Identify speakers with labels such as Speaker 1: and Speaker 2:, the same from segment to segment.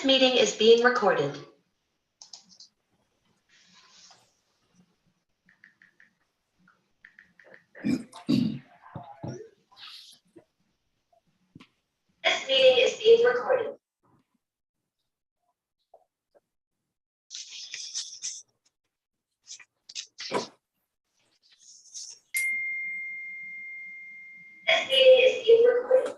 Speaker 1: This meeting is being recorded. This meeting is being recorded. This meeting is being recorded.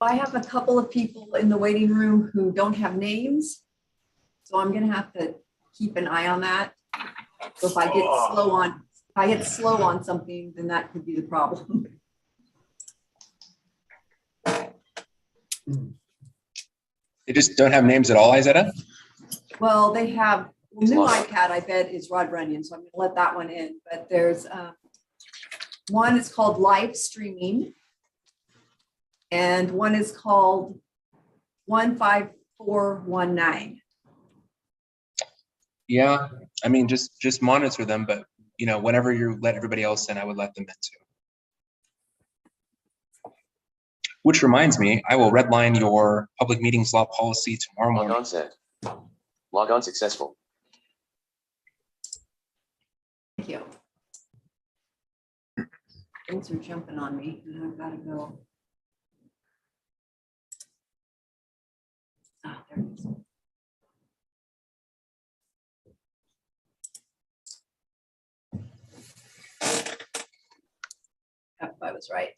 Speaker 2: I have a couple of people in the waiting room who don't have names, so I'm gonna have to keep an eye on that. So if I hit slow on something, then that could be the problem.
Speaker 3: They just don't have names at all, Izetta?
Speaker 2: Well, they have, new iPad, I bet, is Rod Runyon, so I'm gonna let that one in. But there's one is called live streaming, and one is called 15419.
Speaker 3: Yeah, I mean, just monitor them, but you know, whenever you let everybody else in, I would let them in too. Which reminds me, I will redline your public meetings law policy tomorrow morning.
Speaker 4: Log on set. Log on successful.
Speaker 2: Thank you. Things are jumping on me, and I've got to go. Ah, there it is. Yep, I was right.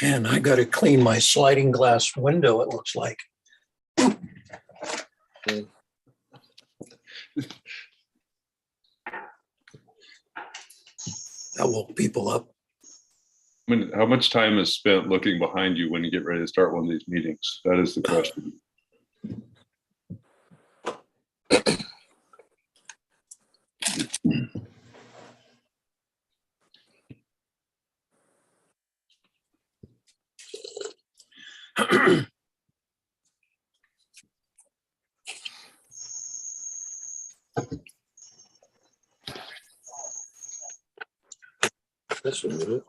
Speaker 5: Man, I got to clean my sliding glass window, it looks like. That woke people up.
Speaker 6: How much time is spent looking behind you when you get ready to start one of these meetings? That is the question.
Speaker 5: This will do it.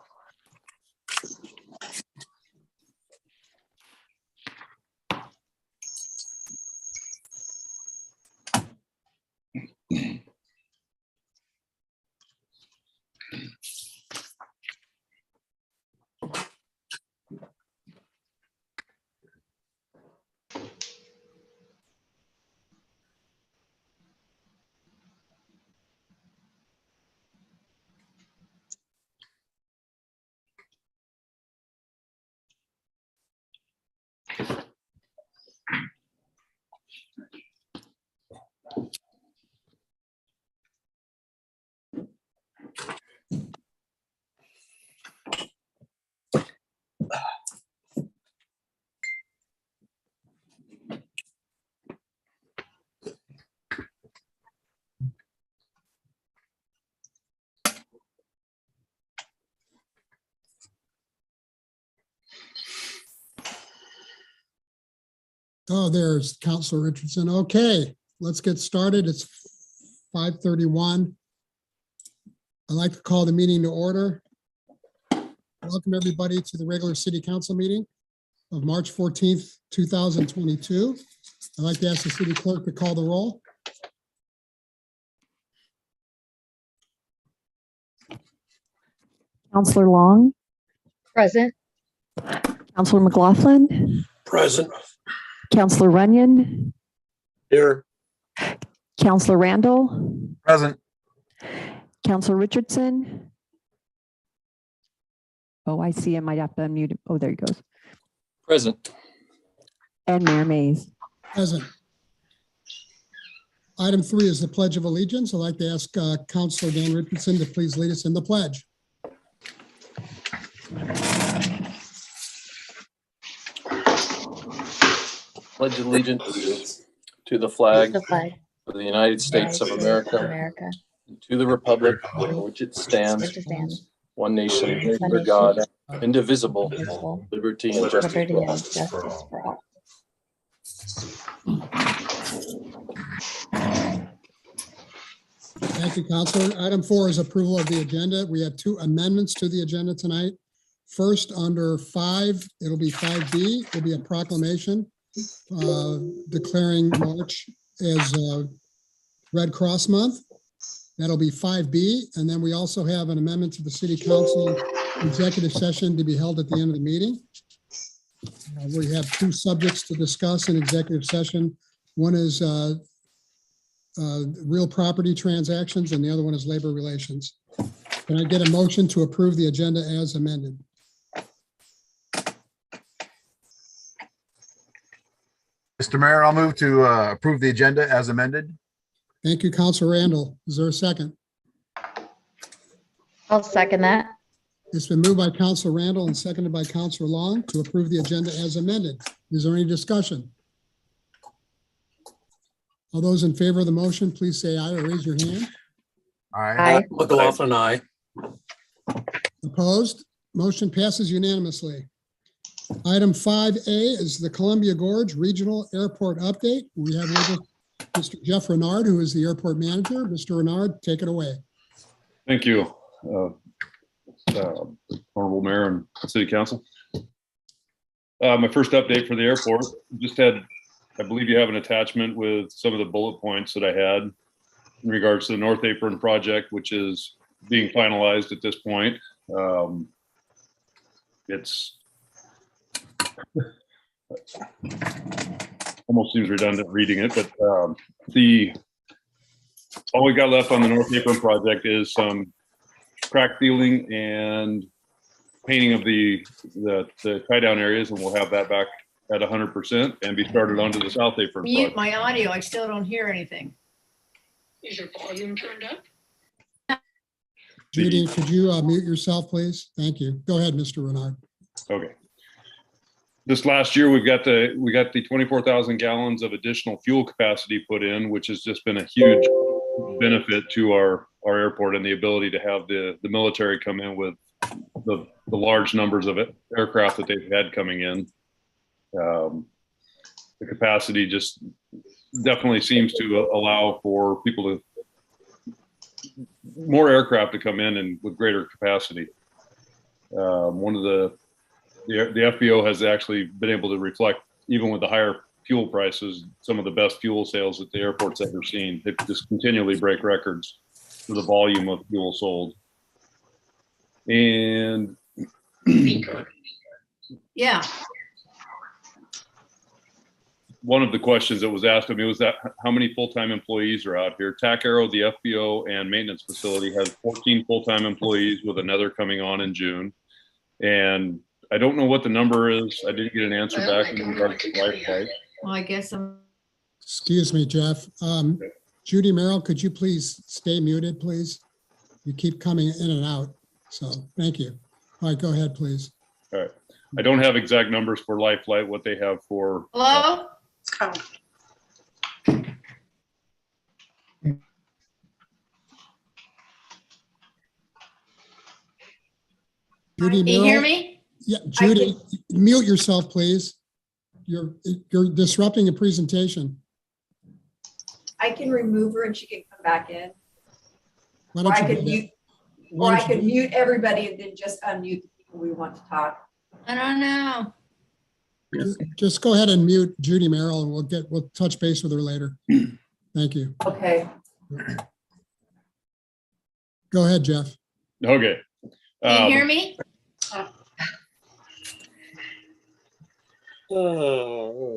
Speaker 7: Oh, there's Counselor Richardson. Okay, let's get started. It's 5:31. I'd like to call the meeting to order. Welcome, everybody, to the regular city council meeting of March 14th, 2022. I'd like to ask the city clerk to call the roll.
Speaker 8: Counselor Long,
Speaker 9: Present.
Speaker 8: Counselor McLaughlin,
Speaker 5: Present.
Speaker 8: Counselor Runyon,
Speaker 5: Here.
Speaker 8: Counselor Randall,
Speaker 5: Present.
Speaker 8: Counselor Richardson. Oh, I see. I might have to unmute him. Oh, there he goes.
Speaker 5: Present.
Speaker 8: And Mayor Mays.
Speaker 7: Present. Item 3 is the Pledge of Allegiance. I'd like to ask Counselor Dan Richardson to please lead us in the pledge.
Speaker 10: Pledge allegiance to the flag
Speaker 9: The flag.
Speaker 10: of the United States of America,
Speaker 9: America.
Speaker 10: and to the republic for which it stands,
Speaker 9: Which stands.
Speaker 10: one nation,
Speaker 9: One
Speaker 10: under
Speaker 9: nation,
Speaker 10: God, indivisible,
Speaker 9: indivisible,
Speaker 10: liberty and justice
Speaker 9: liberty
Speaker 10: for
Speaker 9: and
Speaker 10: all.
Speaker 9: justice for all.
Speaker 7: Thank you, Counselor. Item 4 is approval of the agenda. We have 2 amendments to the agenda tonight. First, under 5, it'll be 5B. It'll be a proclamation declaring March as Red Cross Month. That'll be 5B. And then we also have an amendment to the City Council executive session to be held at the end of the meeting. We have 2 subjects to discuss in executive session. One is real property transactions, and the other one is labor relations. Can I get a motion to approve the agenda as amended?
Speaker 11: Mr. Mayor, I'll move to approve the agenda as amended.
Speaker 7: Thank you, Counselor Randall. Is there a second?
Speaker 9: I'll second that.
Speaker 7: It's been moved by Counselor Randall and seconded by Counselor Long to approve the agenda as amended. Is there any discussion? All those in favor of the motion, please say aye or raise your hand.
Speaker 11: All right.
Speaker 9: Aye.
Speaker 5: McLaughlin, aye.
Speaker 7: Opposed? Motion passes unanimously. Item 5A is the Columbia Gorge Regional Airport Update. We have with us Mr. Jeff Renard, who is the airport manager. Mr. Renard, take it away.
Speaker 6: Thank you, Honorable Mayor and City Council. My first update for the airport, just had, I believe you have an attachment with some of the bullet points that I had in regards to the North Apron project, which is being finalized at this point. It's almost seems redundant reading it, but all we got left on the North Apron project is some crack sealing and painting of the tie down areas, and we'll have that back at 100% and be started onto the South Apron
Speaker 2: Mute
Speaker 6: project.
Speaker 2: my audio. I still don't hear anything.
Speaker 1: Is your volume turned up?
Speaker 7: Judy, could you mute yourself, please? Thank you. Go ahead, Mr. Renard.
Speaker 6: Okay. This last year, we got the 24,000 gallons of additional fuel capacity put in, which has just been a huge benefit to our airport and the ability to have the military come in with the large numbers of aircraft that they've had coming in. The capacity just definitely seems to allow for people to more aircraft to come in and with greater capacity. One of the FBO has actually been able to reflect, even with the higher fuel prices, some of the best fuel sales that the airport's ever seen. They just continually break records for the volume of fuel sold. And
Speaker 2: Yeah.
Speaker 6: one of the questions that was asked of me was that how many full-time employees are out here? TAC Aero, the FBO and maintenance facility has 14 full-time employees with another coming on in June. And I don't know what the number is. I didn't get an answer back in regards to lifeguard.
Speaker 2: Well, I guess I'm.
Speaker 7: Excuse me, Jeff. Judy Merrill, could you please stay muted, please? You keep coming in and out. So thank you. All right, go ahead, please.
Speaker 6: All right. I don't have exact numbers for Life Flight, what they have for.
Speaker 2: Hello?
Speaker 7: Judy
Speaker 2: Can you hear
Speaker 7: Merrill?
Speaker 2: me?
Speaker 7: Yeah, Judy, mute yourself, please. you're disrupting a presentation.
Speaker 2: I can remove her and she can come back in.
Speaker 7: Why
Speaker 2: Or I
Speaker 7: don't you
Speaker 2: could
Speaker 7: do that?
Speaker 2: mute,
Speaker 7: Why
Speaker 2: or I
Speaker 7: don't you
Speaker 2: could
Speaker 7: do-
Speaker 2: mute everybody and then just unmute the people we want to talk.
Speaker 1: I don't know.
Speaker 7: Just go ahead and mute Judy Merrill and we'll touch base with her later. Thank you.
Speaker 2: Okay.
Speaker 7: Go ahead, Jeff.
Speaker 6: Okay.
Speaker 1: Can you hear me?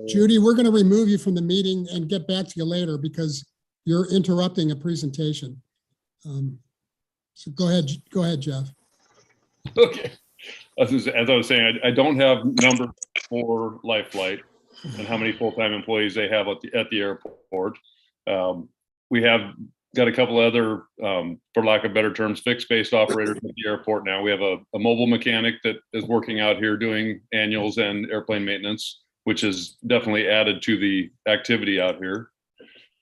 Speaker 7: Judy, we're going to remove you from the meeting and get back to you later because you're interrupting a presentation. So go ahead, Jeff.
Speaker 6: Okay. As I was saying, I don't have numbers for Life Flight and how many full-time employees they have at the airport. We have got a couple other, for lack of better terms, fixed-based operators at the airport now. We have a mobile mechanic that is working out here doing annuals and airplane maintenance, which is definitely added to the activity out here.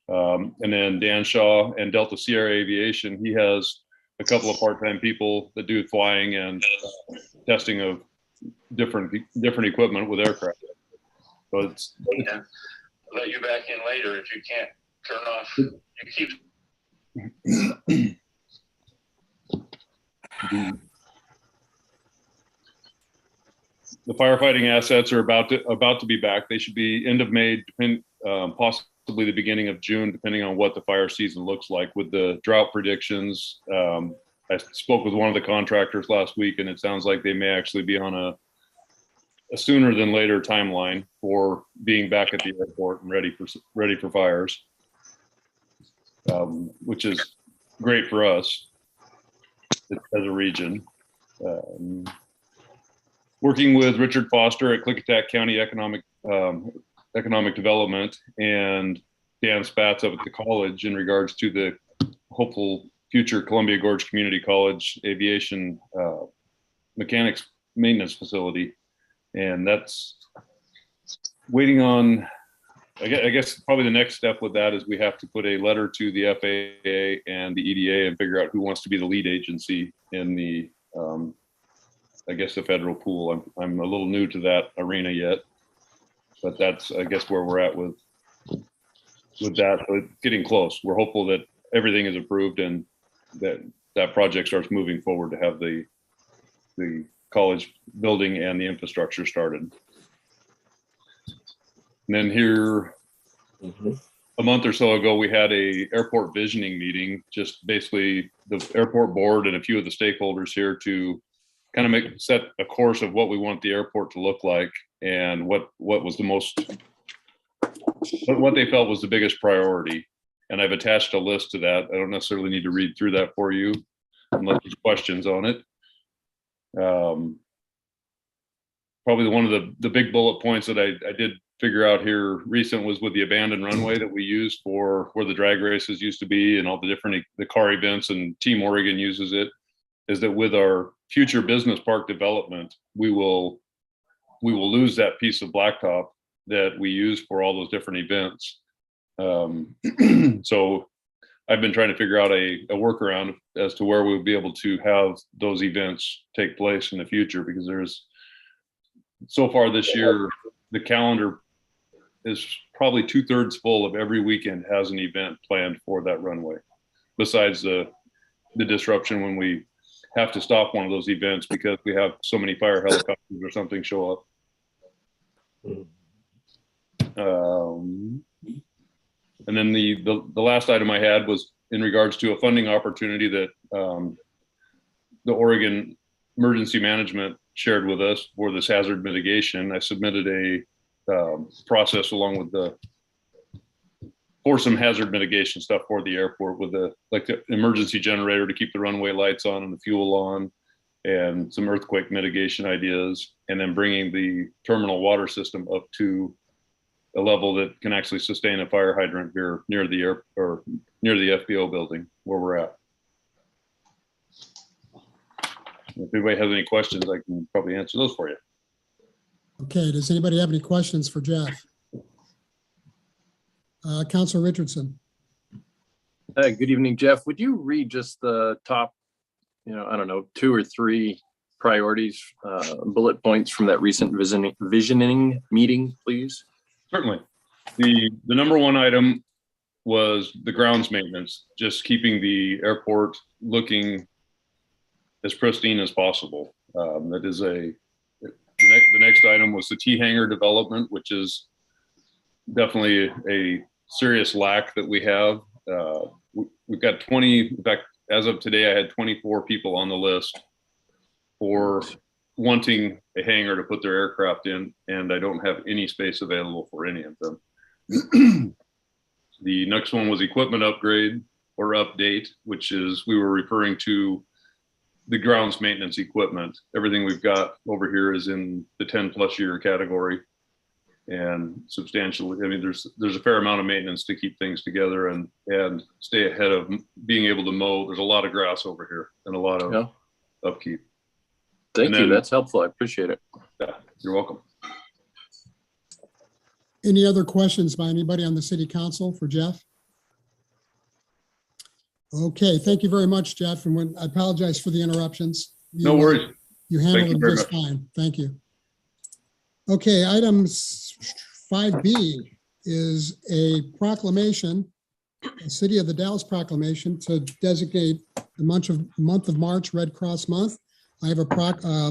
Speaker 6: And then Dan Shaw and Delta Sierra Aviation, he has a couple of part-time people that do flying and testing of different equipment with aircraft. So it's
Speaker 12: Yeah. I'll let you back in later if you can't turn off. You keep.
Speaker 6: The firefighting assets are about to be back. They should be end of May, possibly the beginning of June, depending on what the fire season looks like with the drought predictions. I spoke with one of the contractors last week, and it sounds like they may actually be on a sooner than later timeline for being back at the airport and ready for fires, which is great for us as a region. Working with Richard Foster at Klickitat County Economic Development and Dan Spatz up at the college in regards to the hopeful future Columbia Gorge Community College aviation mechanics maintenance facility. And that's waiting on, I guess probably the next step with that is we have to put a letter to the FAA and the EDA and figure out who wants to be the lead agency in the, I guess, the federal pool. I'm a little new to that arena yet, but that's, I guess, where we're at with that. So it's getting close. We're hopeful that everything is approved and that project starts moving forward to have the college building and the infrastructure started. And then here, a month or so ago, we had a airport visioning meeting, just basically the airport board and a few of the stakeholders here to kind of set a course of what we want the airport to look like and what was the most, what they felt was the biggest priority. And I've attached a list to that. I don't necessarily need to read through that for you unless there's questions on it. Probably one of the big bullet points that I did figure out here recent was with the abandoned runway that we use for where the drag races used to be and all the car events, and Team Oregon uses it, is that with our future business park development, we will lose that piece of blacktop that we use for all those different events. So I've been trying to figure out a workaround as to where we'll be able to have those events take place in the future, because there's, so far this year, the calendar is probably 2/3 full of every weekend has an event planned for that runway, besides the disruption when we have to stop one of those events because we have so many fire helicopters or something show up. And then the last item I had was in regards to a funding opportunity that the Oregon Emergency Management shared with us for this hazard mitigation. I submitted a process along with for some hazard mitigation stuff for the airport with the emergency generator to keep the runway lights on and the fuel on, and some earthquake mitigation ideas, and then bringing the terminal water system up to a level that can actually sustain a fire hydrant here near the FBO building where we're at. If anybody has any questions, I can probably answer those for you.
Speaker 7: Okay, does anybody have any questions for Jeff? Councilor Richardson.
Speaker 10: Good evening, Jeff. Would you read just the top, I don't know, 2 or 3 priorities, bullet points from that recent visioning meeting, please?
Speaker 6: Certainly. The number one item was the grounds maintenance, just keeping the airport looking as pristine as possible. The next item was the T hangar development, which is definitely a serious lack that we have. We've got 20, in fact, as of today, I had 24 people on the list for wanting a hangar to put their aircraft in, and I don't have any space available for any of them. The next one was equipment upgrade or update, which is we were referring to the grounds maintenance equipment. Everything we've got over here is in the 10+ year category, and substantially, I mean, there's a fair amount of maintenance to keep things together and stay ahead of being able to mow. There's a lot of grass over here and a lot of upkeep.
Speaker 10: Thank you. That's helpful. I appreciate it.
Speaker 6: Yeah, you're welcome.
Speaker 7: Any other questions by anybody on the city council for Jeff? Okay, thank you very much, Jeff. And I apologize for the interruptions.
Speaker 6: No worries.
Speaker 7: You handled it just fine. Thank you. Okay, item 5B is a proclamation, a City of the Dalles proclamation to designate the month of March Red Cross Month. I have a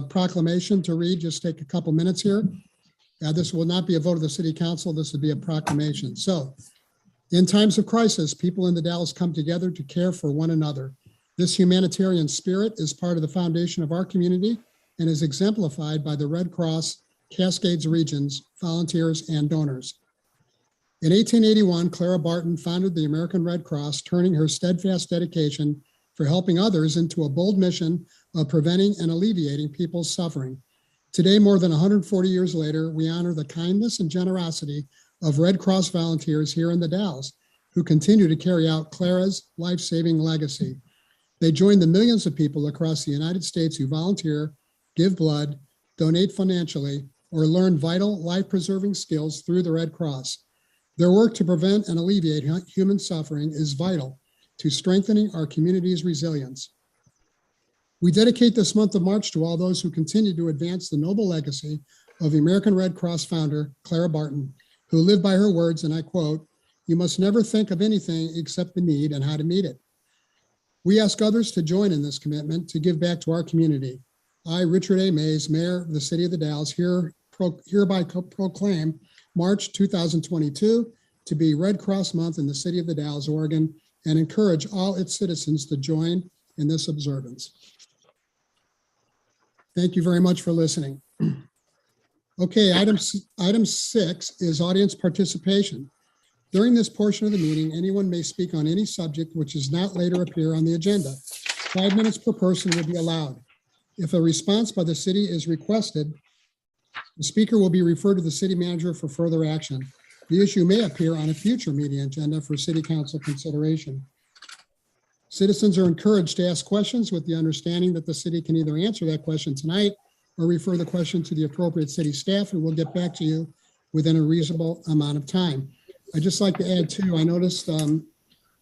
Speaker 7: proclamation to read. Just take a couple minutes here. This will not be a vote of the city council. This would be a proclamation. So, in times of crisis, people in the Dalles come together to care for one another. This humanitarian spirit is part of the foundation of our community and is exemplified by the Red Cross, Cascades Regions, volunteers, and donors. In 1881, Clara Barton founded the American Red Cross, turning her steadfast dedication for helping others into a bold mission of preventing and alleviating people's suffering. Today, more than 140 years later, we honor the kindness and generosity of Red Cross volunteers here in the Dalles, who continue to carry out Clara's life-saving legacy. They join the millions of people across the United States who volunteer, give blood, donate financially, or learn vital life-preserving skills through the Red Cross. Their work to prevent and alleviate human suffering is vital to strengthening our community's resilience. We dedicate this month of March to all those who continue to advance the noble legacy of the American Red Cross founder, Clara Barton, who lived by her words, and I quote, "You must never think of anything except the need and how to meet it." We ask others to join in this commitment to give back to our community. I, Richard A. Mays, Mayor of the City of the Dalles, hereby proclaim March 2022 to be Red Cross Month in the City of the Dalles, Oregon, and encourage all its citizens to join in this observance. Thank you very much for listening. Okay, item 6 is audience participation. During this portion of the meeting, anyone may speak on any subject which does not later appear on the agenda. 5 minutes per person will be allowed. If a response by the city is requested, the speaker will be referred to the city manager for further action. The issue may appear on a future meeting agenda for city council consideration. Citizens are encouraged to ask questions with the understanding that the city can either answer that question tonight or refer the question to the appropriate city staff, and we'll get back to you within a reasonable amount of time. I'd just like to add too, I noticed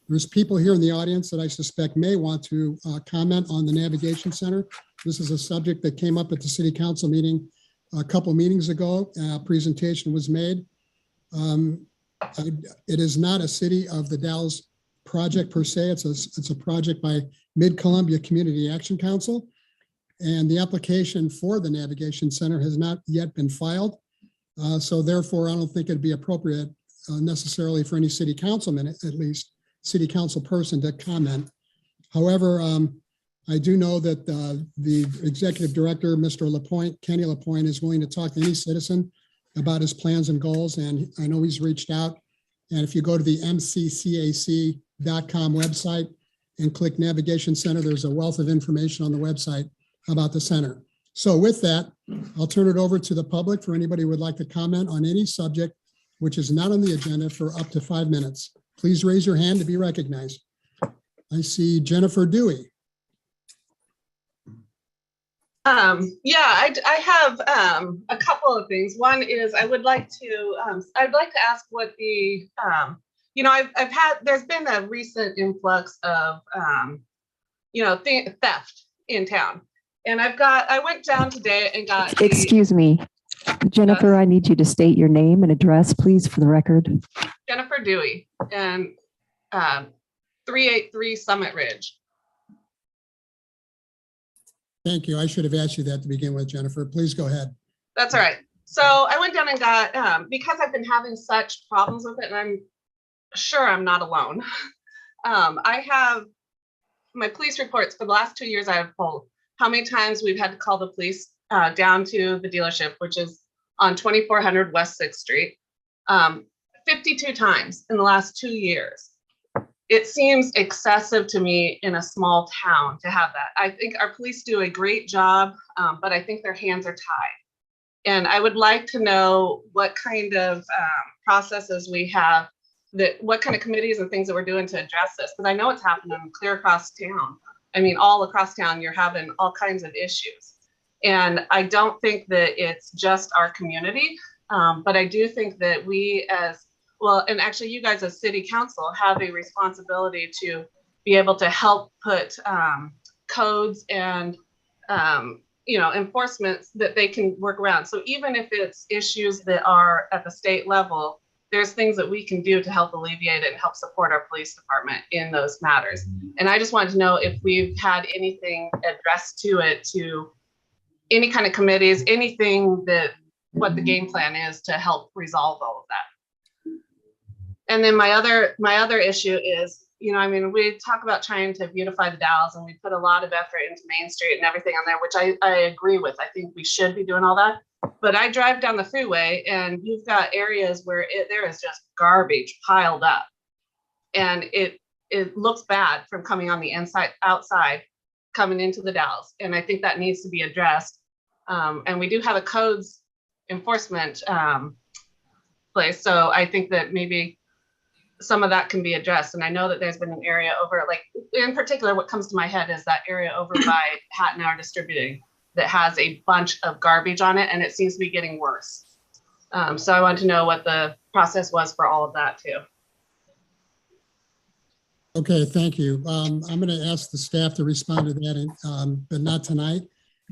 Speaker 7: there's people here in the audience that I suspect may want to comment on the Navigation Center. This is a subject that came up at the city council meeting a couple meetings ago. A presentation was made. It is not a City of the Dalles project per se. It's a project by Mid-Columbia Community Action Council. And the application for the Navigation Center has not yet been filed. So therefore, I don't think it'd be appropriate necessarily for any city councilman, at least city council person, to comment. However, I do know that the executive director, Mr. LaPointe, Kenny LaPointe, is willing to talk to any citizen about his plans and goals. And I know he's reached out. And if you go to the mccac.com website and click Navigation Center, there's a wealth of information on the website about the center. So with that, I'll turn it over to the public for anybody who would like to comment on any subject which is not on the agenda for up to 5 minutes. Please raise your hand to be recognized. I see Jennifer Dewey.
Speaker 13: Yeah, I have a couple of things. One is I'd like to ask what the, there's been a recent influx of, theft in town. And I went down today and got.
Speaker 8: Excuse me, Jennifer, I need you to state your name and address, please, for the record.
Speaker 13: Jennifer Dewey and 383 Summit Ridge.
Speaker 7: Thank you. I should have asked you that to begin with, Jennifer. Please go ahead.
Speaker 13: That's all right. So I went down and got, because I've been having such problems with it, and I'm sure I'm not alone. I have my police reports for the last 2 years. I have pulled how many times we've had to call the police down to the dealership, which is on 2400 West 6th Street, 52 times in the last 2 years. It seems excessive to me in a small town to have that. I think our police do a great job, but I think their hands are tied. And I would like to know what kind of processes we have, what kind of committees and things that we're doing to address this. Because I know it's happening clear across town. I mean, all across town, you're having all kinds of issues. And I don't think that it's just our community, but I do think that we as well, and actually you guys as city council have a responsibility to be able to help put codes and enforcements that they can work around. So even if it's issues that are at the state level, there's things that we can do to help alleviate it and help support our police department in those matters. And I just wanted to know if we've had anything addressed to it, to any kind of committees, anything that, what the game plan is to help resolve all of that. And then my other issue is, we talk about trying to beautify the Dalles, and we put a lot of effort into Main Street and everything on there, which I agree with. I think we should be doing all that. But I drive down the freeway and you've got areas where there is just garbage piled up. And it looks bad from coming on the inside, outside, coming into the Dalles. And I think that needs to be addressed. And we do have a codes enforcement place. So I think that maybe some of that can be addressed. And I know that there's been an area over, like in particular, what comes to my head is that area over by Hattenauer Distributing that has a bunch of garbage on it, and it seems to be getting worse. So I want to know what the process was for all of that too.
Speaker 7: Okay, thank you. I'm going to ask the staff to respond to that, but not tonight.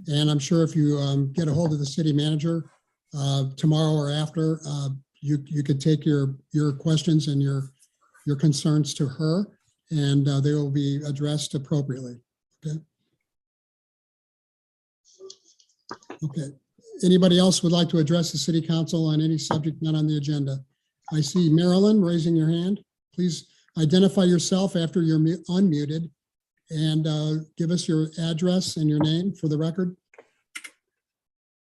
Speaker 7: And I'm sure if you get a hold of the city manager tomorrow or after, you could take your questions and your concerns to her, and they will be addressed appropriately. Okay. Okay. Anybody else would like to address the city council on any subject not on the agenda? I see Marilyn raising your hand. Please identify yourself after you're unmuted and give us your address and your name for the record.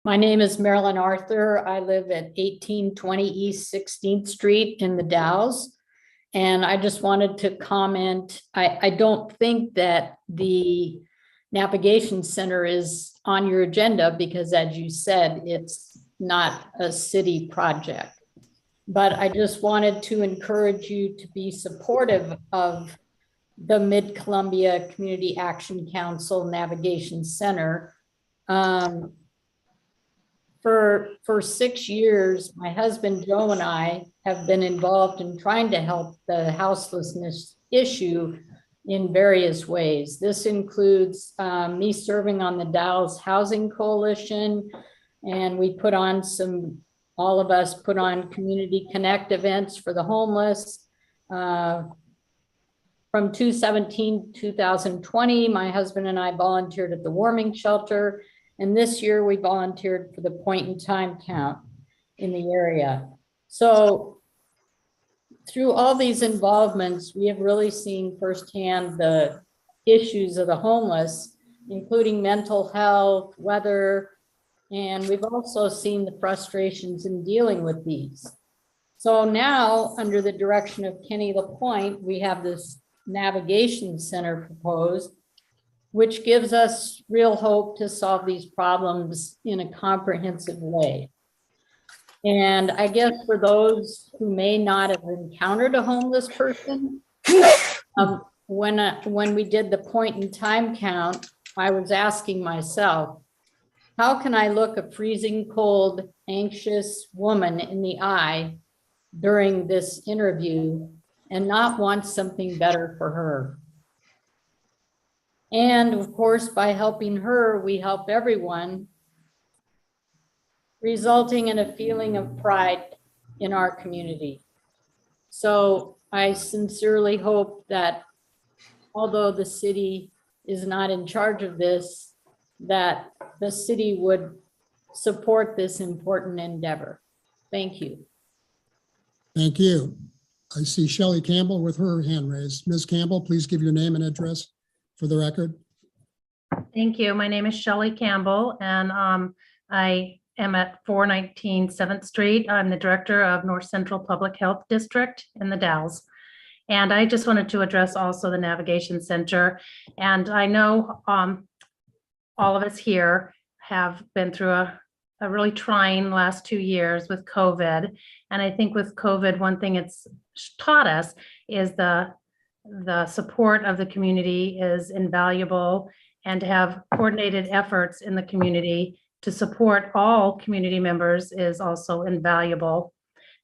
Speaker 1: My name is Marilyn Arthur. I live at 1820 East 16th Street in the Dalles. And I just wanted to comment, I don't think that the Navigation Center is on your agenda because, as you said, it's not a city project. But I just wanted to encourage you to be supportive of the Mid-Columbia Community Action Council Navigation Center. For 6 years, my husband Joe and I have been involved in trying to help the houselessness issue in various ways. This includes me serving on the Dalles Housing Coalition, and we put on all of us put on Community Connect events for the homeless. From 2017 to 2020, my husband and I volunteered at the warming shelter, and this year we volunteered for the point in time count in the area. So through all these involvements, we have really seen firsthand the issues of the homeless, including mental health, weather, and we've also seen the frustrations in dealing with these. So now, under the direction of Kenny LaPointe, we have this Navigation Center proposed, which gives us real hope to solve these problems in a comprehensive way. And I guess for those who may not have encountered a homeless person, when we did the point in time count, I was asking myself, how can I look a freezing cold, anxious woman in the eye during this interview and not want something better for her? And of course, by helping her, we help everyone, resulting in a feeling of pride in our community. So I sincerely hope that although the city is not in charge of this, that the city would support this important endeavor. Thank you.
Speaker 7: Thank you. I see Shelley Campbell with her hand raised. Ms. Campbell, please give your name and address for the record.
Speaker 14: Thank you. My name is Shelley Campbell, and I am at 419 7th Street. I'm the director of North Central Public Health District in the Dalles. And I just wanted to address also the Navigation Center. And I know all of us here have been through a really trying last 2 years with COVID. And I think with COVID, one thing it's taught us is the support of the community is invaluable, and to have coordinated efforts in the community to support all community members is also invaluable.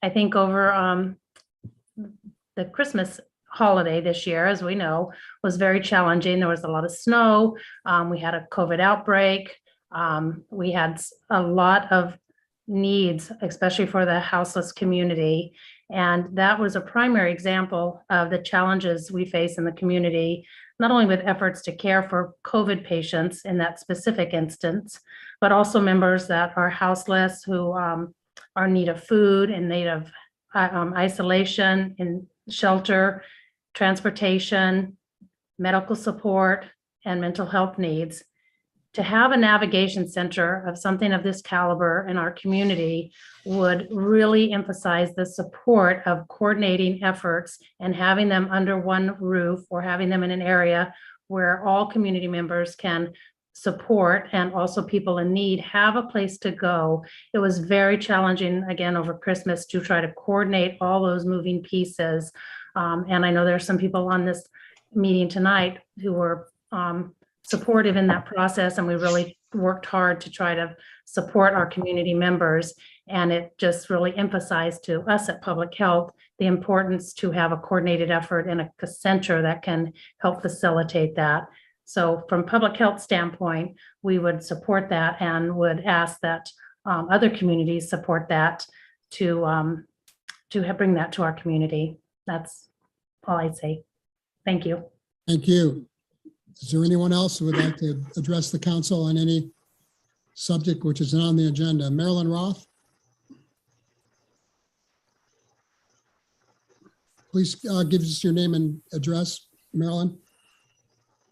Speaker 14: I think over the Christmas holiday this year, as we know, was very challenging. There was a lot of snow. We had a COVID outbreak. We had a lot of needs, especially for the houseless community. And that was a primary example of the challenges we face in the community, not only with efforts to care for COVID patients in that specific instance, but also members that are houseless who are in need of food, in need of isolation, in shelter, transportation, medical support, and mental health needs. To have a navigation center of something of this caliber in our community would really emphasize the support of coordinating efforts and having them under one roof, or having them in an area where all community members can support, and also people in need have a place to go. It was very challenging, again, over Christmas to try to coordinate all those moving pieces. And I know there are some people on this meeting tonight who were supportive in that process, and we really worked hard to try to support our community members. And it just really emphasized to us at Public Health the importance to have a coordinated effort in a center that can help facilitate that. So from Public Health standpoint, we would support that and would ask that other communities support that to bring that to our community. That's all I'd say. Thank you.
Speaker 7: Thank you. Is there anyone else who would like to address the council on any subject which is not on the agenda? Marilyn Roth? Please give us your name and address, Marilyn.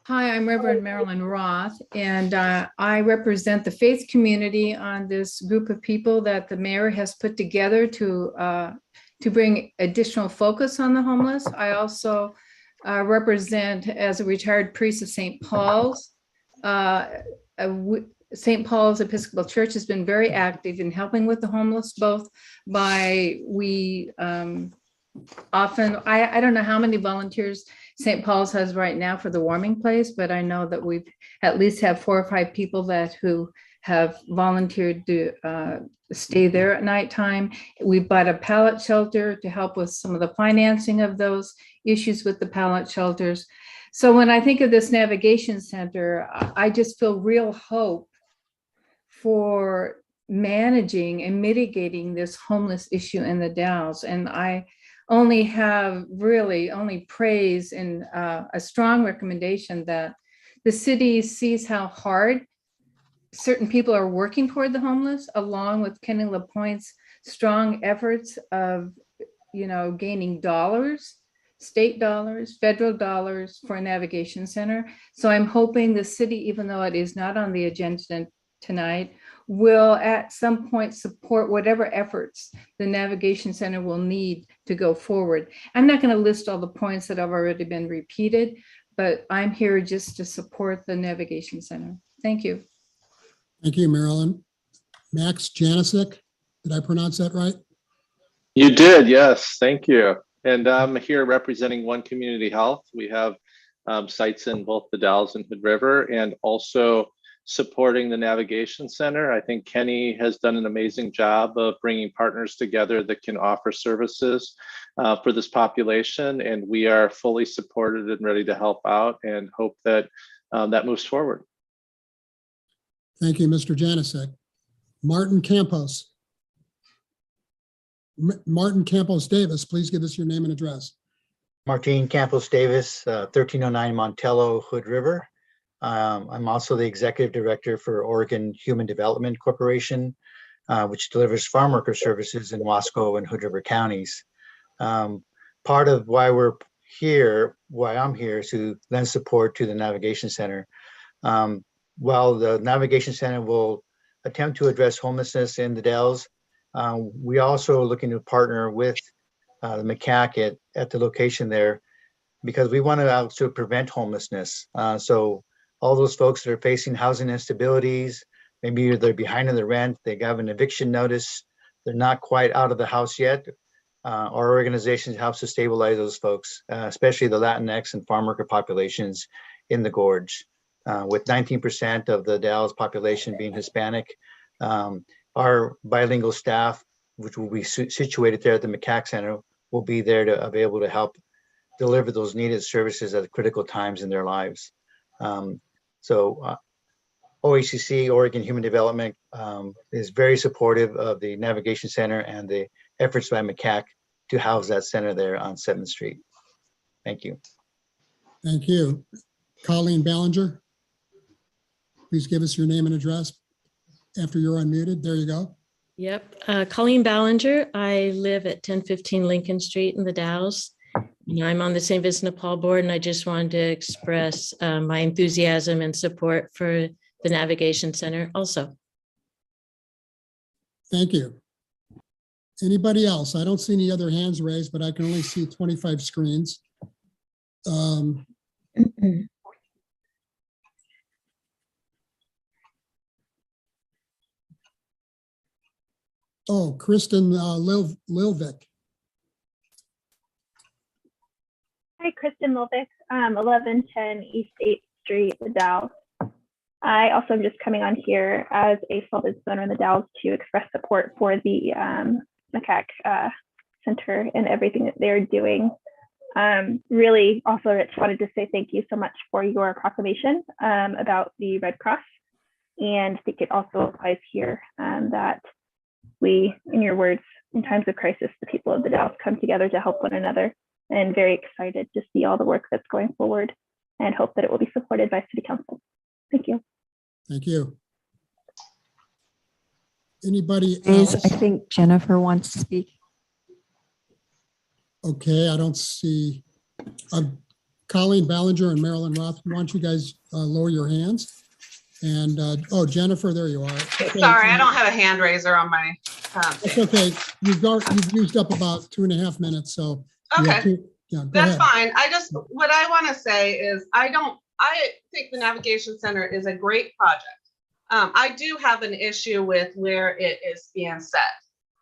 Speaker 15: Hi, I'm Reverend Marilyn Roth, and I represent the faith community on this group of people that the mayor has put together to bring additional focus on the homeless. I also represent as a retired priest of St. Paul's. St. Paul's Episcopal Church has been very active in helping with the homeless, both by often, I don't know how many volunteers St. Paul's has right now for the warming place, but I know that we've at least have 4 or 5 people who have volunteered to stay there at nighttime. We bought a pallet shelter to help with some of the financing of those issues with the pallet shelters. So when I think of this navigation center, I just feel real hope for managing and mitigating this homeless issue in the Dalles. And I only have really only praise and a strong recommendation that the city sees how hard certain people are working toward the homeless, along with Kenny LaPointe's strong efforts of, gaining dollars, state dollars, federal dollars for a navigation center. So I'm hoping the city, even though it is not on the agenda tonight, will at some point support whatever efforts the navigation center will need to go forward. I'm not going to list all the points that have already been repeated, but I'm here just to support the navigation center. Thank you.
Speaker 7: Thank you, Marilyn. Max Janisic, did I pronounce that right?
Speaker 10: You did, yes, thank you. And I'm here representing One Community Health. We have sites in both the Dalles and Hood River, and also supporting the Navigation Center. I think Kenny has done an amazing job of bringing partners together that can offer services for this population. And we are fully supported and ready to help out, and hope that that moves forward.
Speaker 7: Thank you, Mr. Janasek. Martin Campos. Martin Campos Davis, please give us your name and address.
Speaker 16: Martin Campos Davis, 1309 Montello, Hood River. I'm also the executive director for Oregon Human Development Corporation, which delivers farm worker services in Wasco and Hood River counties. Part of why I'm here is to lend support to the Navigation Center. While the Navigation Center will attempt to address homelessness in the Dells, we also are looking to partner with the MCAC at the location there, because we want to also prevent homelessness. So all those folks that are facing housing instabilities, maybe they're behind in the rent, they have an eviction notice, they're not quite out of the house yet. Our organization helps to stabilize those folks, especially the Latinx and farm worker populations in the Gorge. With 19% of the Dallas population being Hispanic, our bilingual staff, which will be situated there at the MCAC Center, will be there to be able to help deliver those needed services at critical times in their lives. OHCC, Oregon Human Development, is very supportive of the Navigation Center and the efforts by MCAC to house that center there on 7th Street. Thank you.
Speaker 7: Thank you. Colleen Ballinger, please give us your name and address after you're unmuted. There you go.
Speaker 17: Yep. Colleen Ballinger. I live at 1015 Lincoln Street in the Dalles. I'm on the St. Vincent de Paul board, and I just wanted to express my enthusiasm and support for the Navigation Center also.
Speaker 7: Thank you. Anybody else? I don't see any other hands raised, but I can only see 25 screens. Oh, Kristen Lilvik.
Speaker 18: Hi, Kristen Lilvik, 1110 East 8th Street, the Dalles. I also am just coming on here as a small business owner in the Dalles to express support for the MCAC Center and everything that they're doing. Really also just wanted to say thank you so much for your proclamation about the Red Cross. And I think it also applies here that we, in your words, in times of crisis, the people of the Dalles come together to help one another, and very excited to see all the work that's going forward and hope that it will be supported by City Council. Thank you.
Speaker 7: Thank you. Anybody
Speaker 8: Is,
Speaker 7: else?
Speaker 8: I think Jennifer wants to speak.
Speaker 7: Okay, I don't see. Colleen Ballinger and Marilyn Roth, why don't you guys lower your hands? And, oh, Jennifer, there you are. Okay.
Speaker 13: Sorry, I don't have a hand raiser on my.
Speaker 7: It's okay. You've used up about 2.5 minutes, so.
Speaker 13: Okay,
Speaker 7: Yeah, go
Speaker 13: that's
Speaker 7: ahead.
Speaker 13: fine. What I want to say is I think the Navigation Center is a great project. I do have an issue with where it is being set.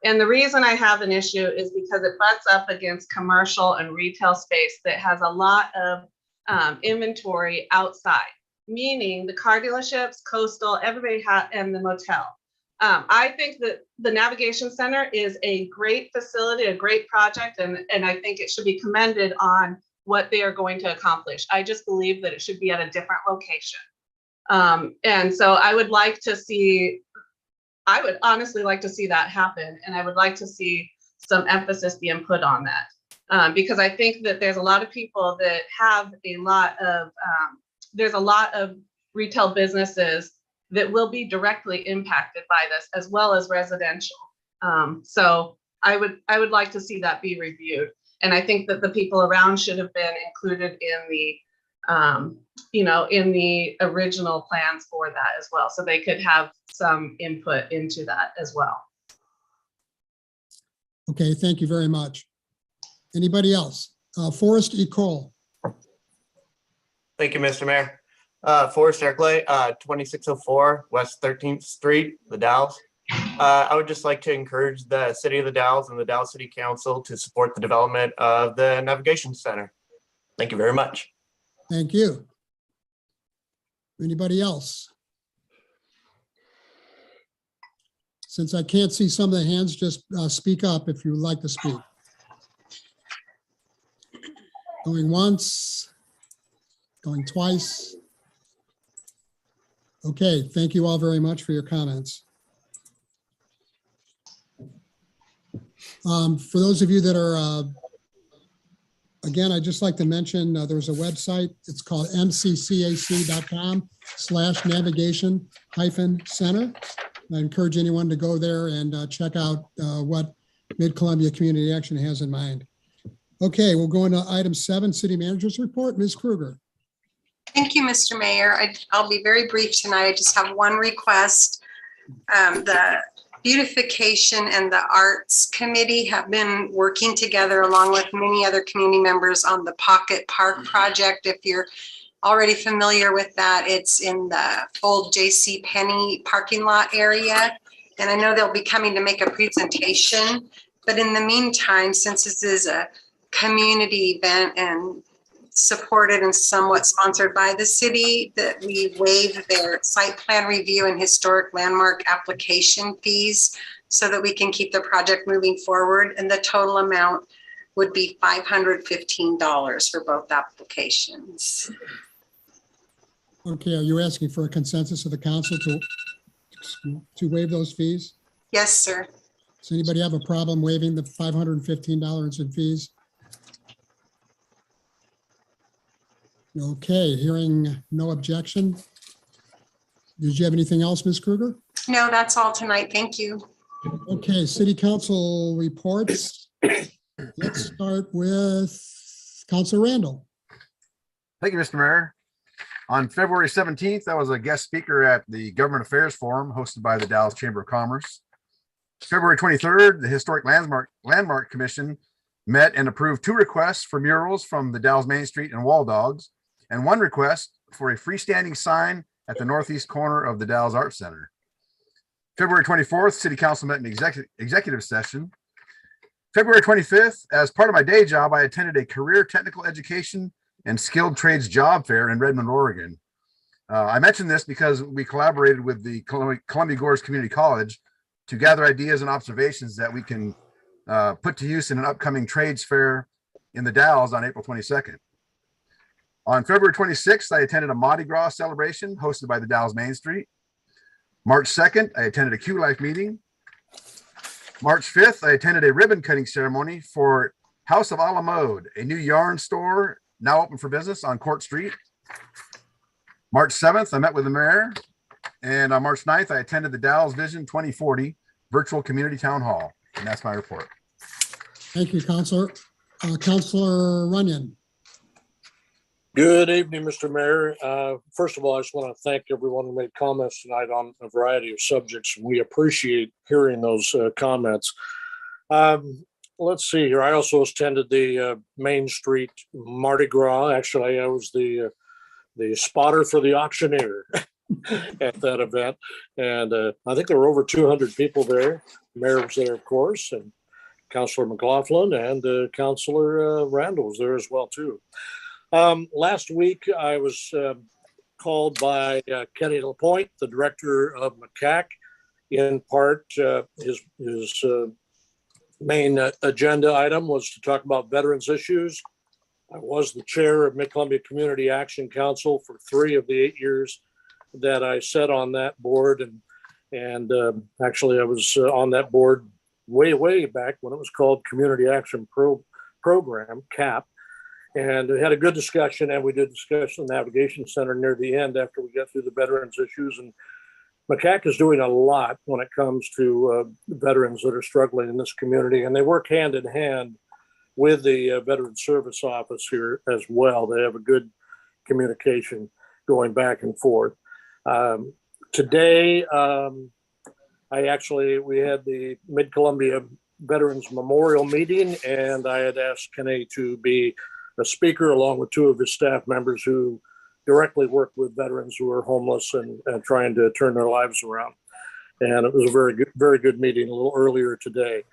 Speaker 13: And the reason I have an issue is because it butts up against commercial and retail space that has a lot of inventory outside, meaning the car dealerships, Coastal, everybody and the motel. I think that the Navigation Center is a great facility, a great project, and I think it should be commended on what they are going to accomplish. I just believe that it should be at a different location. And so I would honestly like to see that happen. And I would like to see some emphasis being put on that. Because I think that there's a lot of people that have there's a lot of retail businesses that will be directly impacted by this, as well as residential. So I would like to see that be reviewed. And I think that the people around should have been included in the, in the original plans for that as well. So they could have some input into that as well.
Speaker 7: Okay, thank you very much. Anybody else? Forrest E. Cole.
Speaker 19: Thank you, Mr. Mayor. Forrest Erkley, 2604 West 13th Street, the Dalles. I would just like to encourage the City of the Dalles and the Dalles City Council to support the development of the Navigation Center. Thank you very much.
Speaker 7: Thank you. Anybody else? Since I can't see some of the hands, just speak up if you would like to speak. Going once, going twice. Okay, thank you all very much for your comments. For those of you that are, again, I'd just like to mention there's a website. It's called mccac.com/navigation-center. I encourage anyone to go there and check out what Mid-Columbia Community Action has in mind. Okay, we'll go into item 7, City Manager's Report. Ms. Kruger.
Speaker 20: Thank you, Mr. Mayor. I'll be very brief tonight. I just have one request. The Beautification and the Arts Committee have been working together along with many other community members on the Pocket Park project. If you're already familiar with that, it's in the old J.C. Penney parking lot area. And I know they'll be coming to make a presentation. But in the meantime, since this is a community event and supported and somewhat sponsored by the city, that we waive their site plan review and historic landmark application fees so that we can keep the project moving forward. And the total amount would be $515 for both applications.
Speaker 7: Okay, are you asking for a consensus of the council to waive those fees?
Speaker 20: Yes, sir.
Speaker 7: Does anybody have a problem waiving the $515 in fees? Okay, hearing no objection. Did you have anything else, Ms. Kruger?
Speaker 20: No, that's all tonight. Thank you.
Speaker 7: Okay, city council reports. Let's start with Councilor Randall.
Speaker 11: Thank you, Mr. Mayor. On February 17th, I was a guest speaker at the Government Affairs Forum hosted by the Dallas Chamber of Commerce. February 23rd, the Historic Landmark Commission met and approved 2 requests for murals from the Dallas Main Street and Wall Dogs, and 1 request for a freestanding sign at the northeast corner of the Dallas Arts Center. February 24th, City Council met in executive session. February 25th, as part of my day job, I attended a career technical education and skilled trades job fair in Redmond, Oregon. I mentioned this because we collaborated with the Columbia Gorge Community College to gather ideas and observations that we can put to use in an upcoming trades fair in the Dalles on April 22nd. On February 26th, I attended a Mardi Gras celebration hosted by the Dallas Main Street. March 2nd, I attended a Q-Life meeting. March 5th, I attended a ribbon cutting ceremony for House of a la Mode, a new yarn store now open for business on Court Street. March 7th, I met with the mayor. And on March 9th, I attended the Dallas Vision 2040 virtual community town hall. And that's my report.
Speaker 7: Thank you, Councilor. Councilor Runyon.
Speaker 5: Good evening, Mr. Mayor. First of all, I just want to thank everyone who made comments tonight on a variety of subjects. We appreciate hearing those comments. Let's see here. I also attended the Main Street Mardi Gras. Actually, I was the spotter for the auctioneer at that event. And I think there were over 200 people there. The mayor was there, of course, and Councilor McLaughlin and Councilor Randall was there as well, too. Last week, I was called by Kenny LaPointe, the director of MCAC. In part, his main agenda item was to talk about veterans issues. I was the chair of Mid-Columbia Community Action Council for 3 of the 8 years that I sat on that board. And actually, I was on that board way back when it was called Community Action Program, CAP. And we had a good discussion, and we did discuss the Navigation Center near the end after we got through the veterans issues. And MCAC is doing a lot when it comes to veterans that are struggling in this community, and they work hand in hand with the Veteran Service Office here as well. They have a good communication going back and forth. Today, we had the Mid-Columbia Veterans Memorial Meeting, and I had asked Kenny to be a speaker along with 2 of his staff members who directly work with veterans who are homeless and trying to turn their lives around. And it was a very good meeting a little earlier today.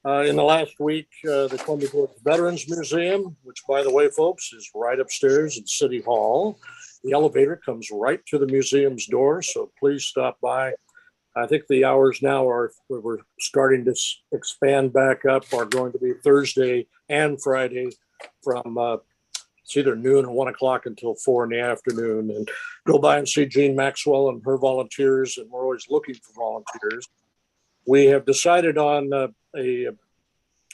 Speaker 5: In the last week, the Columbia Gorge Veterans Museum, which, by the way, folks, is right upstairs at City Hall. The elevator comes right to the museum's door, so please stop by. I think the hours now we're starting to expand back up, are going to be Thursday and Friday from it's either noon or 1 o'clock until 4 in the afternoon, and go by and see Jean Maxwell and her volunteers. And we're always looking for volunteers. We have decided on an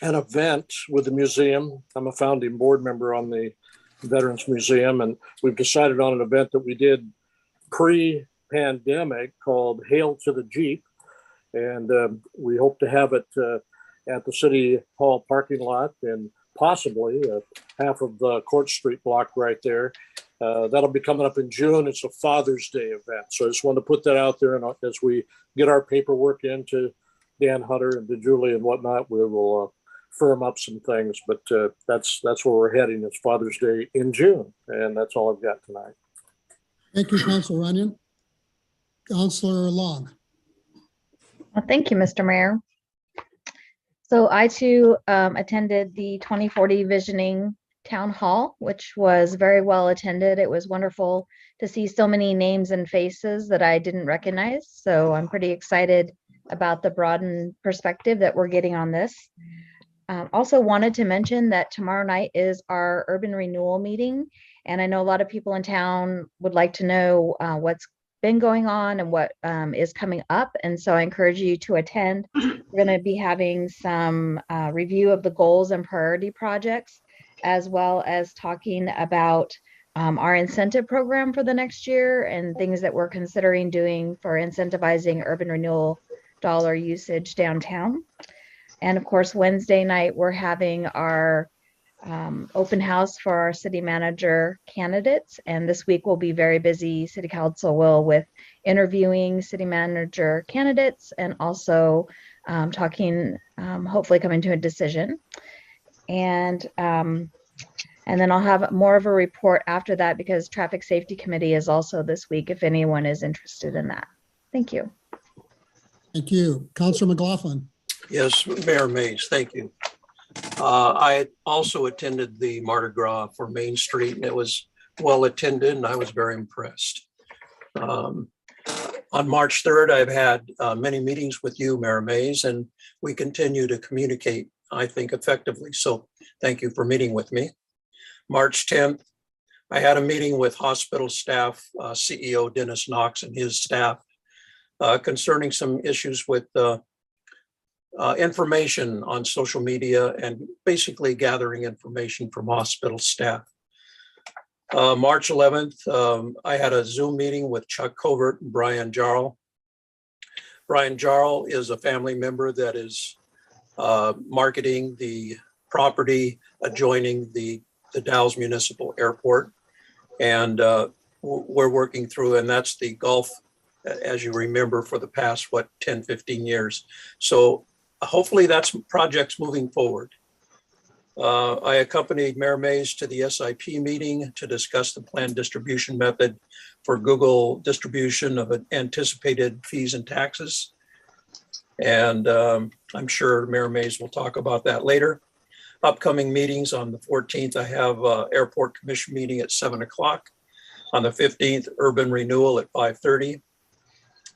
Speaker 5: event with the museum. I'm a founding board member on the Veterans Museum, and we've decided on an event that we did pre-pandemic called Hail to the Jeep. And we hope to have it at the City Hall parking lot and possibly half of the Court Street block right there. That'll be coming up in June. It's a Father's Day event. So I just wanted to put that out there. And as we get our paperwork into Dan Hutter and to Julie and whatnot, we will firm up some things. But that's where we're heading. It's Father's Day in June. And that's all I've got tonight.
Speaker 7: Thank you, Councilor Runyon. Councilor Long.
Speaker 9: Well, thank you, Mr. Mayor. So I too attended the 2040 Visioning Town Hall, which was very well attended. It was wonderful to see so many names and faces that I didn't recognize. So I'm pretty excited about the broadened perspective that we're getting on this. Also wanted to mention that tomorrow night is our urban renewal meeting. And I know a lot of people in town would like to know what's been going on and what is coming up. And so I encourage you to attend. We're going to be having some review of the goals and priority projects, as well as talking about our incentive program for the next year and things that we're considering doing for incentivizing urban renewal dollar usage downtown. And of course, Wednesday night, we're having our open house for our city manager candidates. And this week will be very busy. City Council will with interviewing city manager candidates and also talking, hopefully coming to a decision. And then I'll have more of a report after that because Traffic Safety Committee is also this week if anyone is interested in that. Thank you.
Speaker 7: Thank you. Councilor McLaughlin.
Speaker 21: Yes, Mayor Mays, thank you. I also attended the Mardi Gras for Main Street, and it was well attended, and I was very impressed. On March 3rd, I've had many meetings with you, Mayor Mays, and we continue to communicate, I think, effectively. So thank you for meeting with me. March 10th, I had a meeting with hospital staff, CEO Dennis Knox and his staff concerning some issues with information on social media and basically gathering information from hospital staff. March 11th, I had a Zoom meeting with Chuck Covert and Brian Jarl. Brian Jarl is a family member that is marketing the property adjoining the Dalles Municipal Airport. And we're working through, and that's the Gulf, as you remember, for the past, 10, 15 years. So hopefully that's projects moving forward. I accompanied Mayor Mays to the SIP meeting to discuss the planned distribution method for Google distribution of anticipated fees and taxes. And I'm sure Mayor Mays will talk about that later. Upcoming meetings on the 14th, I have Airport Commission meeting at 7 o'clock. On the 15th, Urban Renewal at 5:30.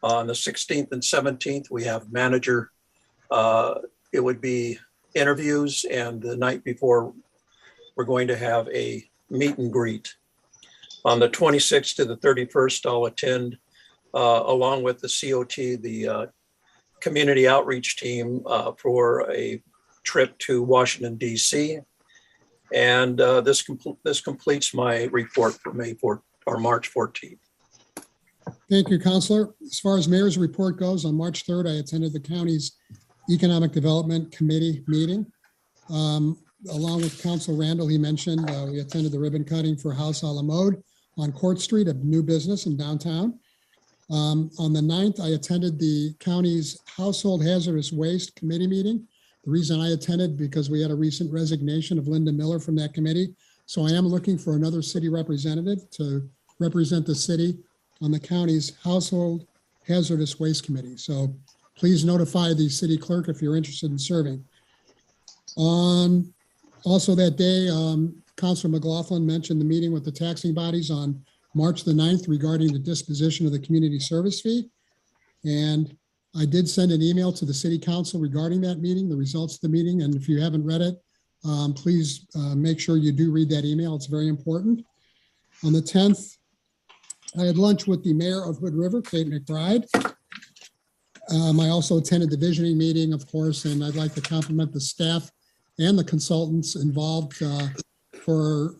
Speaker 21: On the 16th and 17th, we have manager. It would be interviews, and the night before, we're going to have a meet and greet. On the 26th to the 31st, I'll attend, along with the COT, the community outreach team, for a trip to Washington, D.C. And this completes my report for March 14th.
Speaker 7: Thank you, Councilor. As far as mayor's report goes, on March 3rd, I attended the county's Economic Development Committee meeting. Along with Council Randall, he mentioned we attended the ribbon cutting for House a la Mode on Court Street, a new business in downtown. On the 9th, I attended the county's Household Hazardous Waste Committee meeting. The reason I attended because we had a recent resignation of Linda Miller from that committee. So I am looking for another city representative to represent the city on the county's Household Hazardous Waste Committee. So please notify the city clerk if you're interested in serving. Also that day, Councilor McLaughlin mentioned the meeting with the taxing bodies on March the 9th regarding the disposition of the community service fee. And I did send an email to the city council regarding that meeting, the results of the meeting. And if you haven't read it, Please make sure you do read that email. It's very important. On the 10th, I had lunch with the mayor of Hood River, Kate McBride. I also attended the visioning meeting, of course, and I'd like to compliment the staff and the consultants involved for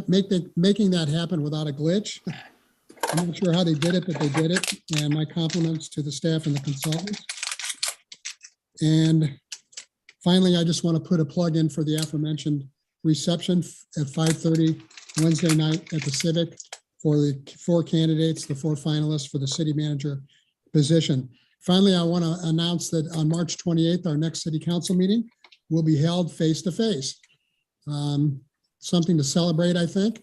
Speaker 7: making that happen without a glitch. I'm not sure how they did it, but they did it. And my compliments to the staff and the consultants. And finally, I just want to put a plug in for the aforementioned reception at 5:30 Wednesday night at the Civic for the 4 candidates, the 4 finalists for the city manager position. Finally, I want to announce that on March 28th, our next city council meeting will be held face-to-face. Something to celebrate, I think.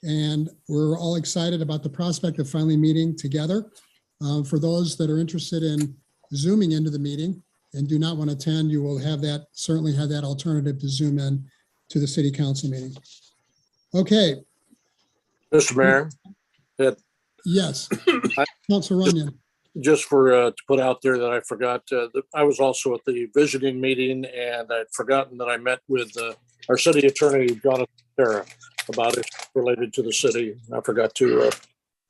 Speaker 7: And we're all excited about the prospect of finally meeting together. For those that are interested in Zooming into the meeting and do not want to attend, you will have that, certainly have that alternative to Zoom in to the city council meeting. Okay.
Speaker 5: Mr. Mayor.
Speaker 7: Yes. Councilor Runyon.
Speaker 5: Just for to put out there that I forgot, I was also at the visioning meeting, and I'd forgotten that I met with our city attorney, Jonathan Sarah, about it related to the city. I forgot to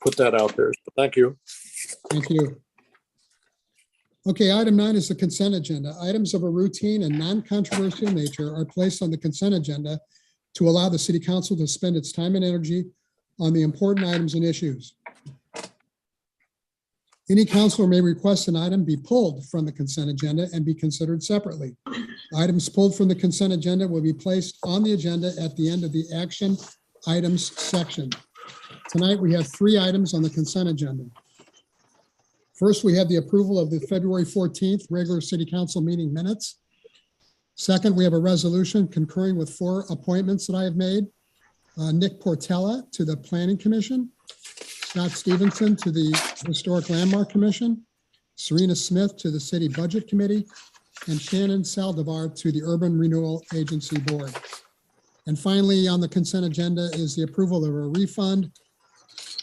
Speaker 5: put that out there. So thank you.
Speaker 7: Thank you. Okay, item 9 is the consent agenda. Items of a routine and non-controversial nature are placed on the consent agenda to allow the city council to spend its time and energy on the important items and issues. Any councilor may request an item be pulled from the consent agenda and be considered separately. Items pulled from the consent agenda will be placed on the agenda at the end of the action items section. Tonight, we have 3 items on the consent agenda. First, we have the approval of the February 14th regular city council meeting minutes. Second, we have a resolution concurring with 4 appointments that I have made. Nick Portella to the Planning Commission, Scott Stevenson to the Historic Landmark Commission, Serena Smith to the City Budget Committee, and Shannon Saldivar to the Urban Renewal Agency Board. And finally, on the consent agenda is the approval of a refund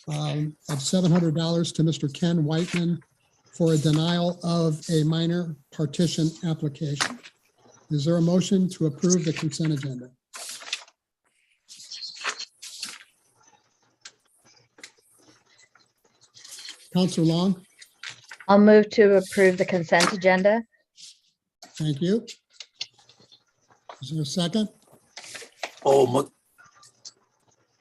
Speaker 7: of $700 to Mr. Ken Whiteman for a denial of a minor partition application. Is there a motion to approve the consent agenda? Councilor Long?
Speaker 9: I'll move to approve the consent agenda.
Speaker 7: Thank you. Is there a second?
Speaker 21: Oh,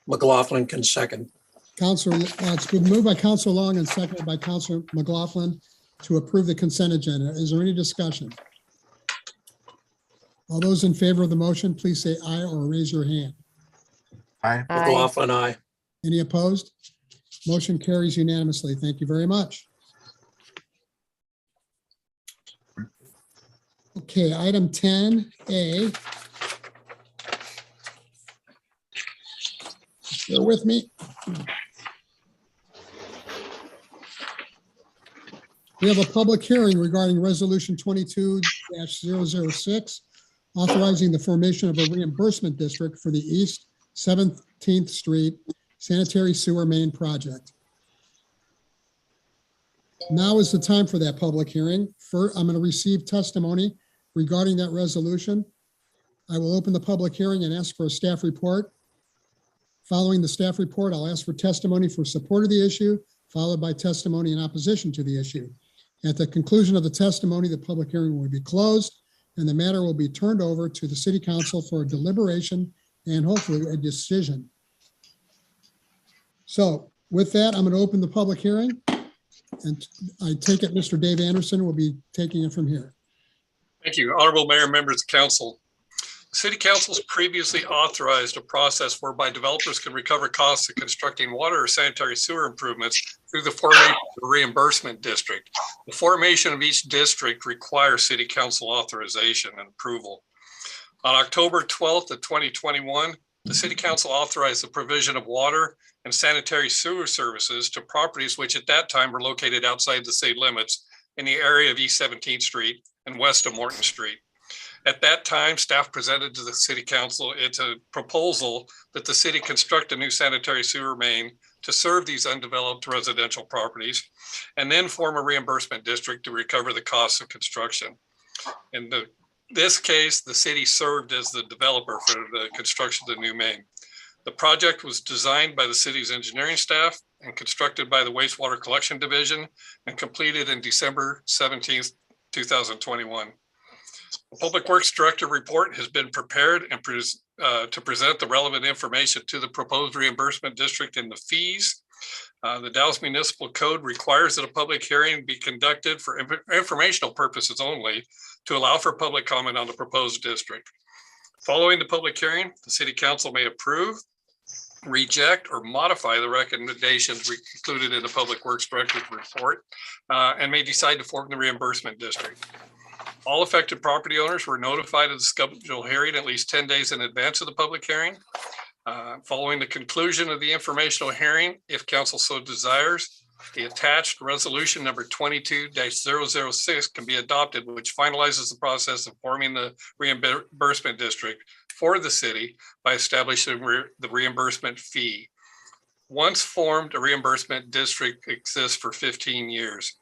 Speaker 21: McLaughlin can second.
Speaker 7: Councilor, it's been moved by Councilor Long and seconded by Councilor McLaughlin to approve the consent agenda. Is there any discussion? All those in favor of the motion, please say aye or raise your hand.
Speaker 11: Aye.
Speaker 21: McLaughlin, aye.
Speaker 7: Any opposed? Motion carries unanimously. Thank you very much. Okay, item 10A. Bear with me. We have a public hearing regarding Resolution 22-006, authorizing the formation of a reimbursement district for the East 17th Street Sanitary Sewer Main Project. Now is the time for that public hearing. First, I'm going to receive testimony regarding that resolution. I will open the public hearing and ask for a staff report. Following the staff report, I'll ask for testimony for support of the issue, followed by testimony in opposition to the issue. At the conclusion of the testimony, the public hearing will be closed and the matter will be turned over to the City Council for a deliberation and hopefully a decision. So with that, I'm going to open the public hearing, and I take it Mr. Dave Anderson will be taking it from here.
Speaker 3: Thank you. Honorable Mayor, members of council. City Council's previously authorized a process whereby developers can recover costs of constructing water or sanitary sewer improvements through the formation of a reimbursement district. The formation of each district requires City Council authorization and approval. On October 12th of 2021, the City Council authorized the provision of water and sanitary sewer services to properties which at that time were located outside the city limits in the area of East 17th Street and west of Morton Street. At that time, staff presented to the City Council its proposal that the city construct a new sanitary sewer main to serve these undeveloped residential properties and then form a reimbursement district to recover the costs of construction. And the this case, the city served as the developer for the construction of the new main. The project was designed by the city's engineering staff and constructed by the wastewater collection division and completed in December 17th, 2021. The Public Works Director report has been prepared and to present the relevant information to the proposed reimbursement district in the fees. The Dallas Municipal Code requires that a public hearing be conducted for informational purposes only to allow for public comment on the proposed district. Following the public hearing, the City Council may approve, reject, or modify the recommendations included in the Public Works Director's report and may decide to form the reimbursement district. All affected property owners were notified of the scheduled hearing at least 10 days in advance of the public hearing. Following the conclusion of the informational hearing, if council so desires, the attached resolution number 22-006 can be adopted, which finalizes the process of forming the reimbursement district for the city by establishing the reimbursement fee. Once formed, a reimbursement district exists for 15 years.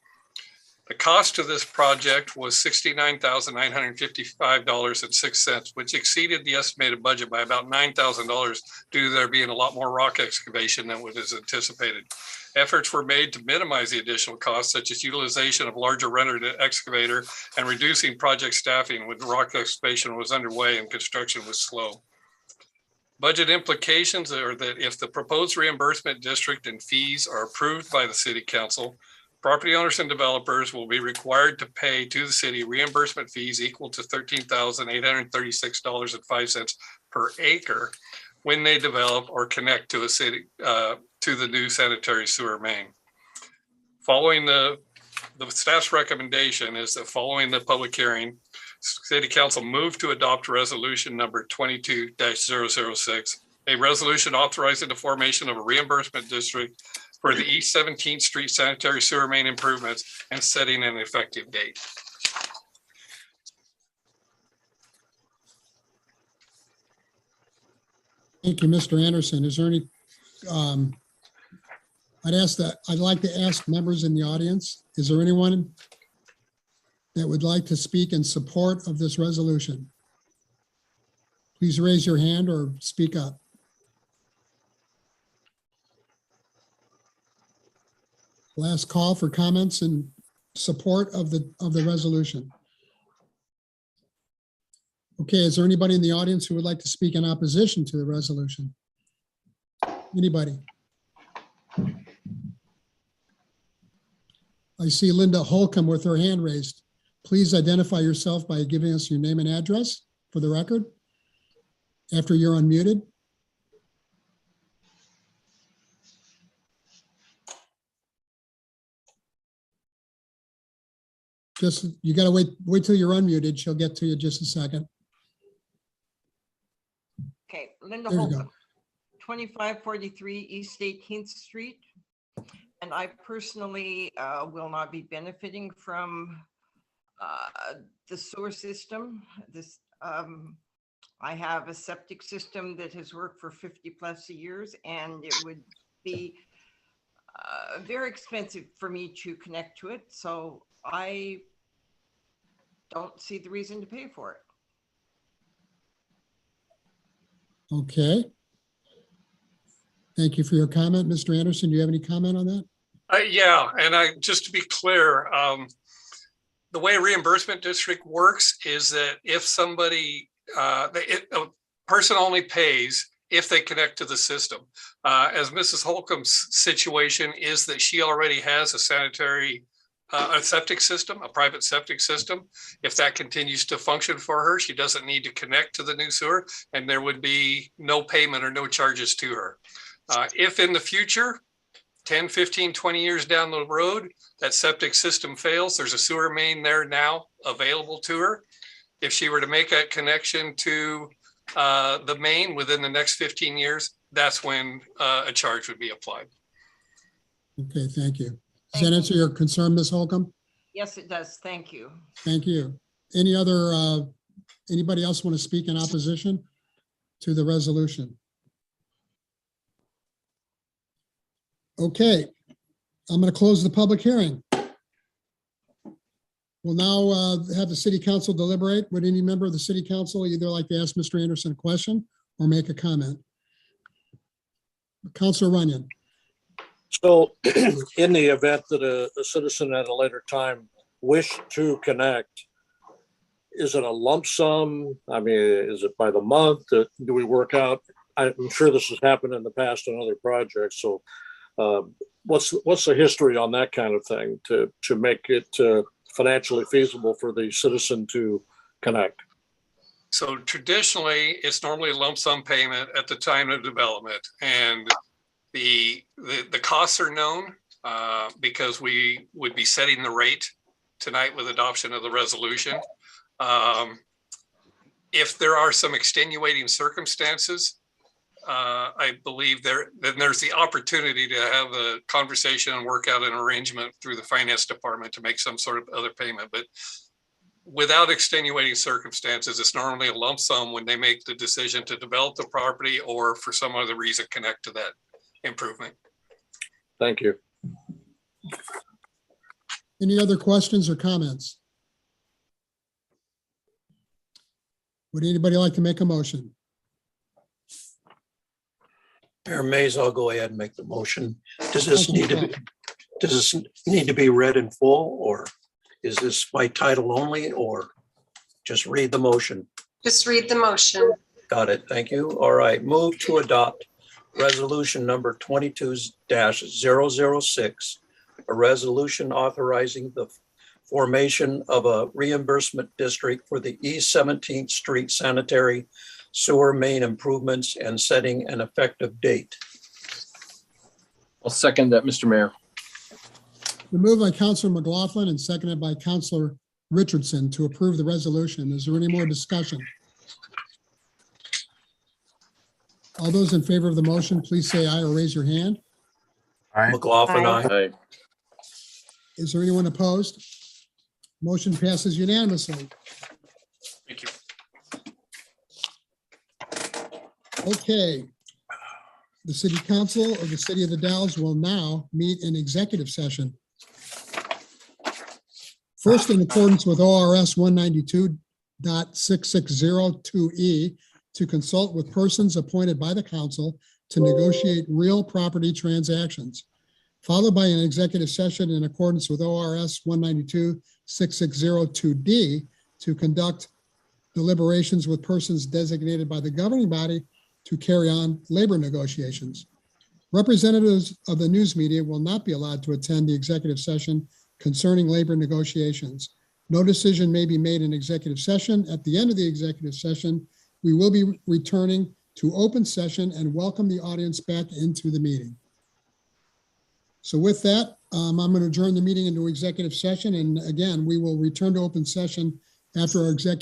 Speaker 3: The cost of this project was $69,955.06, which exceeded the estimated budget by about $9,000 due to there being a lot more rock excavation than what is anticipated. Efforts were made to minimize the additional costs, such as utilization of larger rendered excavator and reducing project staffing when the rock excavation was underway and construction was slow. Budget implications are that if the proposed reimbursement district and fees are approved by the City Council, property owners and developers will be required to pay to the city reimbursement fees equal to $13,836.05 per acre when they develop or connect to a city to the new sanitary sewer main. Following the staff's recommendation is that following the public hearing, City Council moved to adopt resolution number 22-006, a resolution authorizing the formation of a reimbursement district for the East 17th Street sanitary sewer main improvements and setting an effective date.
Speaker 7: Thank you, Mr. Anderson. Is there any, I'd like to ask members in the audience, is there anyone that would like to speak in support of this resolution? Please raise your hand or speak up. Last call for comments in support of the resolution. Okay, is there anybody in the audience who would like to speak in opposition to the resolution? Anybody? I see Linda Holcomb with her hand raised. Please identify yourself by giving us your name and address for the record after you're unmuted. Just, you gotta wait till you're unmuted. She'll get to you in just a second.
Speaker 4: Okay, Linda
Speaker 7: There you
Speaker 4: Holcomb,
Speaker 7: go.
Speaker 4: 2543 East 18th Street. And I personally will not be benefiting from the sewer system. I have a septic system that has worked for 50+ years, and it would be very expensive for me to connect to it. So I don't see the reason to pay for it.
Speaker 7: Okay. Thank you for your comment. Mr. Anderson, do you have any comment on that?
Speaker 3: Yeah, and just to be clear, the way a reimbursement district works is that if somebody, a person only pays if they connect to the system. As Mrs. Holcomb's situation is that she already has a sanitary, a septic system, a private septic system. If that continues to function for her, she doesn't need to connect to the new sewer, and there would be no payment or no charges to her. If in the future, 10, 15, 20 years down the road, that septic system fails, there's a sewer main there now available to her. If she were to make a connection to the main within the next 15 years, that's when a charge would be applied.
Speaker 7: Okay, thank you. Does that answer your concern, Ms. Holcomb?
Speaker 4: Yes, it does. Thank you.
Speaker 7: Thank you. Any other, anybody else want to speak in opposition to the resolution? Okay, I'm going to close the public hearing. We'll now have the city council deliberate. Would any member of the city council either like to ask Mr. Anderson a question or make a comment? Councilor Runyon.
Speaker 5: So in the event that a citizen at a later time wish to connect, is it a lump sum? I mean, is it by the month? Do we work out? I'm sure this has happened in the past on other projects. So what's the history on that kind of thing to make it financially feasible for the citizen to connect?
Speaker 3: So traditionally, it's normally a lump sum payment at the time of development, and the costs are known because we would be setting the rate tonight with adoption of the resolution. If there are some extenuating circumstances, I believe then there's the opportunity to have a conversation and work out an arrangement through the finance department to make some sort of other payment. But without extenuating circumstances, it's normally a lump sum when they make the decision to develop the property or for some other reason connect to that improvement.
Speaker 5: Thank you.
Speaker 7: Any other questions or comments? Would anybody like to make a motion?
Speaker 21: Mayor Mays, I'll go ahead and make the motion. Does this need to be read in full, or is this by title only, or just read the motion?
Speaker 20: Just read the motion.
Speaker 21: Got it. Thank you. All right. Move to adopt resolution number 22-006, a resolution authorizing the formation of a reimbursement district for the East 17th Street sanitary sewer main improvements and setting an effective date.
Speaker 2: I'll second that, Mr. Mayor.
Speaker 7: The move by Councilor McLaughlin and seconded by Councilor Richardson to approve the resolution. Is there any more discussion? All those in favor of the motion, please say aye or raise your hand.
Speaker 21: Aye. McLaughlin, aye.
Speaker 7: Is there anyone opposed? Motion passes unanimously.
Speaker 3: Thank you.
Speaker 7: Okay. The City Council of the City of the Dalles will now meet in executive session. First, in accordance with ORS 192.6602E, to consult with persons appointed by the council to negotiate real property transactions, followed by an executive session in accordance with ORS 192.6602D to conduct deliberations with persons designated by the governing body to carry on labor negotiations. Representatives of the news media will not be allowed to attend the executive session concerning labor negotiations. No decision may be made in executive session. At the end of the executive session, we will be returning to open session and welcome the audience back into the meeting. So with that, I'm going to adjourn the meeting into executive session. And again, we will return to open session after our executive